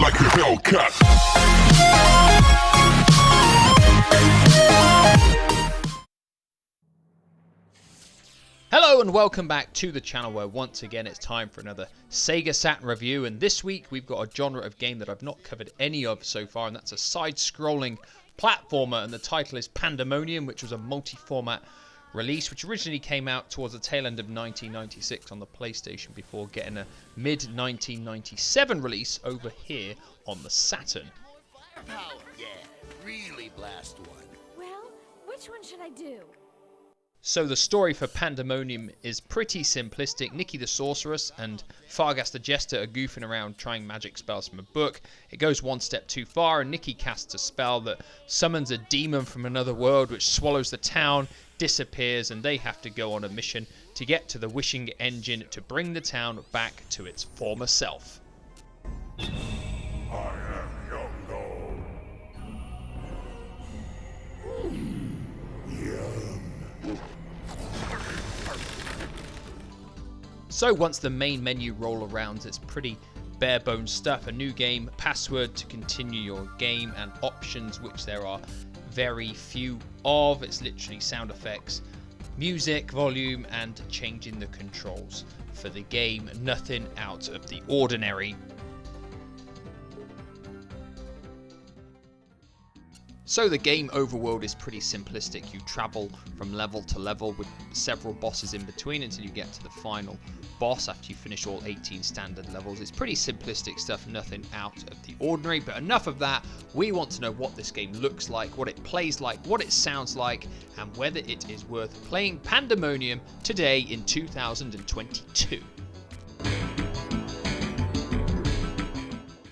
like a Hellcat. Hello and welcome back to the channel where once again it's time for another Sega Saturn review, and this week we've got a genre of game that I've not covered any of so far, and that's a side-scrolling platformer, and the title is Pandemonium, which was a multi-format release which originally came out towards the tail end of 1996 on the PlayStation before getting a mid-1997 release over here on the Saturn. Yeah, really blast one. Well, which one should I do? So the story for Pandemonium is pretty simplistic. Nikki the Sorceress and Fargas the Jester are goofing around trying magic spells from a book. It goes one step too far and Nikki casts a spell that summons a demon from another world which swallows the town, disappears, and they have to go on a mission to get to the wishing engine to bring the town back to its former self. I am Yongo. So once the main menu roll around, it's pretty bare bones stuff. A new game, password to continue your game, and options, which there are very few of. It's literally sound effects, music, volume, and changing the controls for the game. Nothing out of the ordinary. So the game Overworld is pretty simplistic. You travel from level to level with several bosses in between until you get to the final boss after you finish all 18 standard levels. It's pretty simplistic stuff, nothing out of the ordinary, but enough of that. We want to know what this game looks like, what it plays like, what it sounds like, and whether it is worth playing. Pandemonium today in 2022.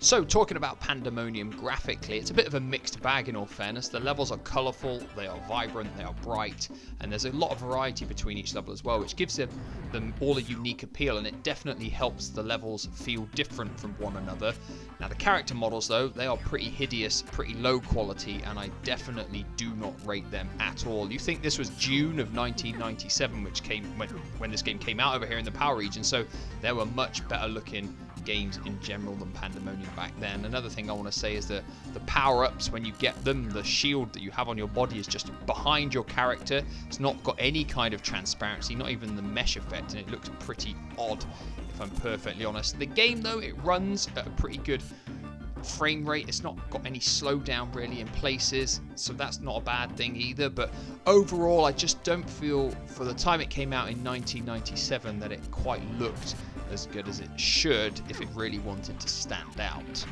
So talking about Pandemonium graphically, it's a bit of a mixed bag in all fairness. The levels are colourful, they are vibrant, they are bright, and there's a lot of variety between each level as well, which gives them all a unique appeal, and it definitely helps the levels feel different from one another. Now the character models though, they are pretty hideous, pretty low quality, and I definitely do not rate them at all. You think this was June of 1997, which came when this game came out over here in the Power region, so there were much better looking games in general than Pandemonium back then. Another thing I want to say is that the power-ups, when you get them, the shield that you have on your body is just behind your character. It's not got any kind of transparency, not even the mesh effect, and it looks pretty odd if I'm perfectly honest. The game though, it runs at a pretty good frame rate. It's not got any slowdown really in places, so that's not a bad thing either, but overall I just don't feel, for the time it came out in 1997, that it quite looked as good as it should if it really wanted to stand out.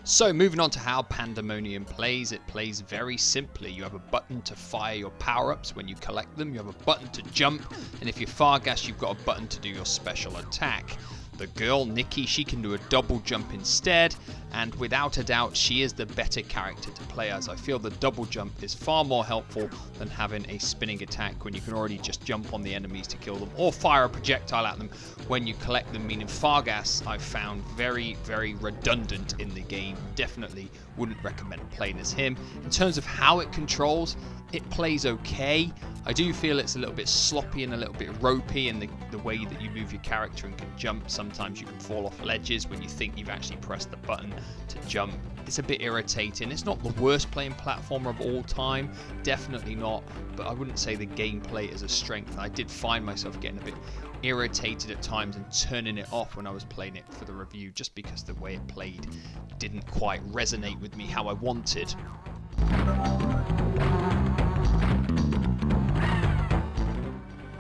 So moving on to how Pandemonium plays, it plays very simply. You have a button to fire your power-ups when you collect them, you have a button to jump, and if you're Fargas, you've got a button to do your special attack. The girl, Nikki, she can do a double jump instead, and without a doubt, she is the better character to play as. I feel the double jump is far more helpful than having a spinning attack when you can already just jump on the enemies to kill them, or fire a projectile at them when you collect them, meaning Fargas I've found very, very redundant in the game. Definitely wouldn't recommend playing as him. In terms of how it controls, it plays okay. I do feel it's a little bit sloppy and a little bit ropey in the way that you move your character and can jump. Sometimes you can fall off ledges when you think you've actually pressed the button to jump. It's a bit irritating. It's not the worst playing platformer of all time, definitely not, but I wouldn't say the gameplay is a strength. I did find myself getting a bit irritated at times and turning it off when I was playing it for the review, just because the way it played didn't quite resonate with me how I wanted.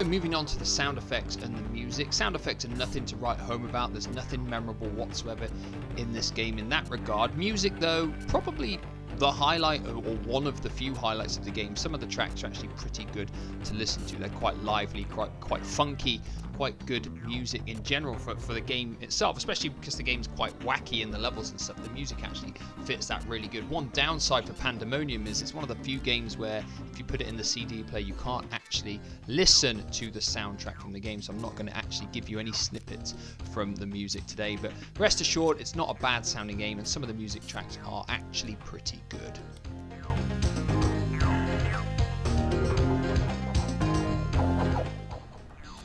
Moving on to the sound effects and the music. Sound effects are nothing to write home about. There's nothing memorable whatsoever in this game in that regard. Music though, probably the highlight, or one of the few highlights of the game. Some of the tracks are actually pretty good to listen to. They're quite lively, quite funky, quite good music in general for the game itself, especially because the game's quite wacky in the levels and stuff. The music actually fits that really good. One downside for Pandemonium is it's one of the few games where if you put it in the CD player, you can't actually listen to the soundtrack from the game, so I'm not going to actually give you any snippets from the music today, but rest assured it's not a bad sounding game, and some of the music tracks are actually pretty good.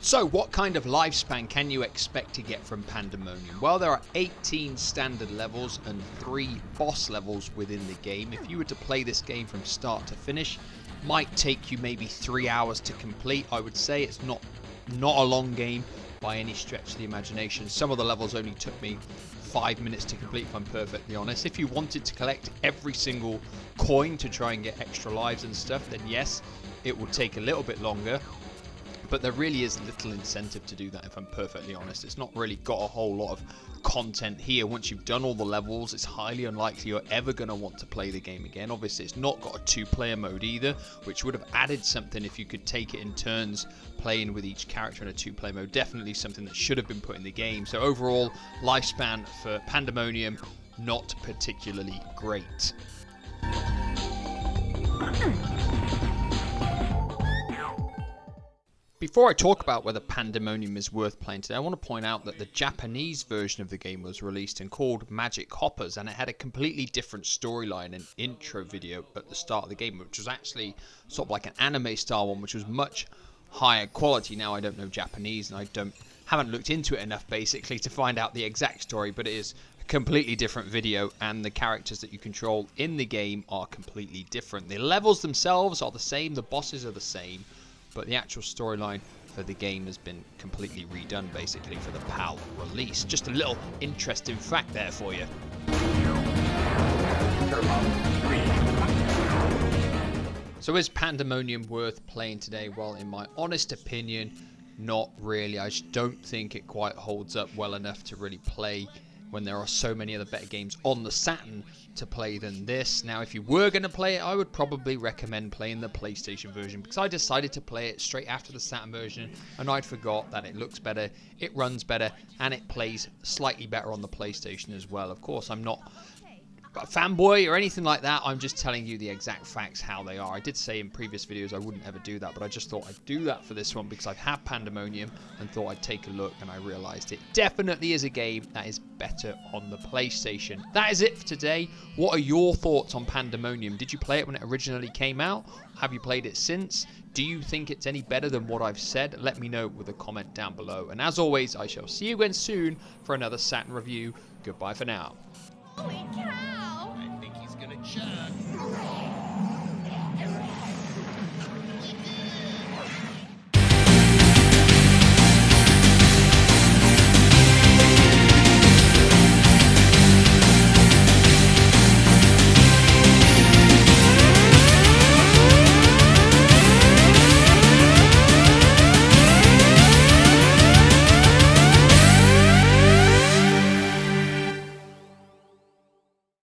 So what kind of lifespan can you expect to get from Pandemonium? Well, there are 18 standard levels and 3 boss levels within the game. If you were to play this game from start to finish, might take you maybe 3 hours to complete. I would say it's not a long game by any stretch of the imagination. Some of the levels only took me 5 minutes to complete, if I'm perfectly honest. If you wanted to collect every single coin to try and get extra lives and stuff, then yes, it will take a little bit longer. But there really is little incentive to do that, if I'm perfectly honest. It's not really got a whole lot of content here. Once you've done all the levels, it's highly unlikely you're ever going to want to play the game again. Obviously, it's not got a 2-player mode either, which would have added something if you could take it in turns playing with each character in a 2-player mode. Definitely something that should have been put in the game. So overall, lifespan for Pandemonium, not particularly great. Before I talk about whether Pandemonium is worth playing today, I want to point out that the Japanese version of the game was released and called Magic Hoppers, and it had a completely different storyline and intro video at the start of the game, which was actually sort of like an anime style one, which was much higher quality. Now, I don't know Japanese, and I haven't looked into it enough basically to find out the exact story, but it is a completely different video, and the characters that you control in the game are completely different. The levels themselves are the same, the bosses are the same, but the actual storyline for the game has been completely redone basically for the PAL release. Just a little interesting fact there for you. So is Pandemonium worth playing today? Well, in my honest opinion, not really. I just don't think it quite holds up well enough to really play when there are so many other better games on the Saturn to play than this. Now, if you were going to play it, I would probably recommend playing the PlayStation version, because I decided to play it straight after the Saturn version, and I'd forgot that it looks better, it runs better, and it plays slightly better on the PlayStation as well. Of course, I'm not a fanboy or anything like that. I'm just telling you the exact facts how they are. I did say in previous videos I wouldn't ever do that, but I just thought I'd do that for this one because I've had Pandemonium and thought I'd take a look, and I realized it definitely is a game that is better on the PlayStation. That is it for today. What are your thoughts on Pandemonium? Did you play it when it originally came out? Have you played it since? Do you think it's any better than what I've said? Let me know with a comment down below. And as always, I shall see you again soon for another Saturn review. Goodbye for now. Holy cow! I think he's gonna chug.